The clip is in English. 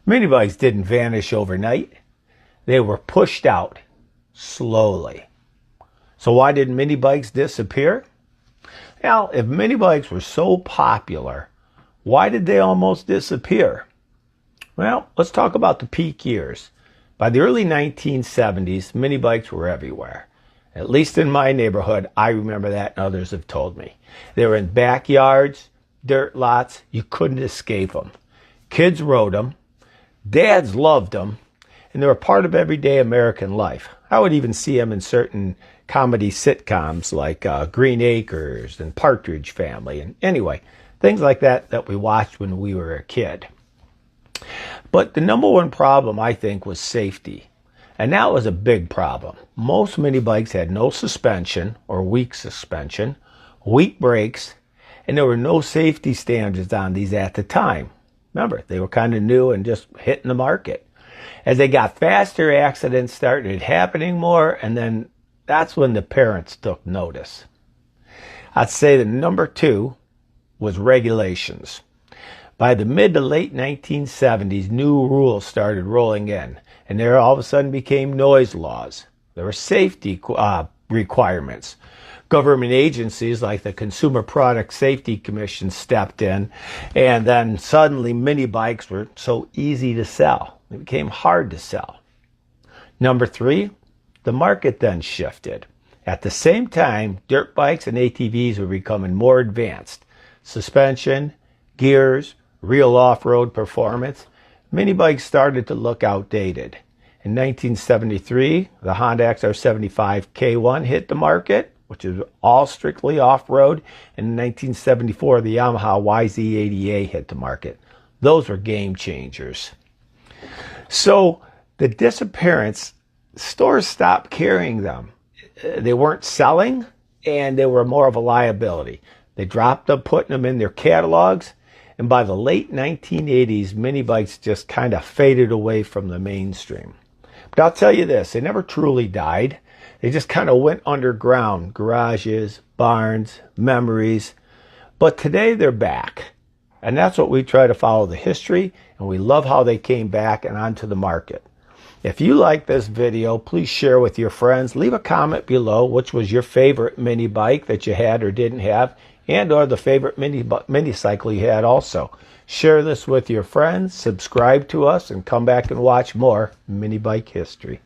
Mini bikes didn't vanish overnight. They were pushed out slowly. So why did mini bikes disappear? Well, if mini bikes were so popular, why did they almost disappear? Well, let's talk about the peak years. By the early 1970s, mini bikes were everywhere. At least in my neighborhood, I remember that, and others have told me. They were in backyards, dirt lots. You couldn't escape them. Kids rode them. Dads loved them. And they were part of everyday American life. I would even see them in certain comedy sitcoms like Green Acres and Partridge Family. And anyway, things like that we watched when we were a kid. But the number one problem, I think, was safety. And that was a big problem. Most mini bikes had no suspension or weak suspension, weak brakes, and there were no safety standards on these at the time. Remember, they were kind of new and just hitting the market. As they got faster, accidents started happening more, and then that's when the parents took notice. I'd say the number two was regulations. By the mid to late 1970s, new rules started rolling in, and there all of a sudden became noise laws. There were safety requirements. Government agencies like the Consumer Product Safety Commission stepped in, and then suddenly mini bikes were so easy to sell. It became hard to sell. Number three, the market then shifted. At the same time, dirt bikes and ATVs were becoming more advanced. Suspension, gears, real off-road performance. Mini bikes started to look outdated. In 1973, the Honda XR75 K1 hit the market, which is all strictly off-road. In 1974, the Yamaha YZ80A hit the market. Those were game changers. So the disappearance, stores stopped carrying them. They weren't selling, and they were more of a liability. They dropped them, putting them in their catalogs, and by the late 1980s, mini bikes just kind of faded away from the mainstream. But I'll tell you this, they never truly died. They just kind of went underground, garages, barns, memories. But today they're back. And that's what we try to follow the history, and we love how they came back and onto the market. If you like this video, please share with your friends. Leave a comment below which was your favorite mini bike that you had or didn't have, and or the favorite mini cycle you had also. Share this with your friends, subscribe to us, and come back and watch more mini bike history.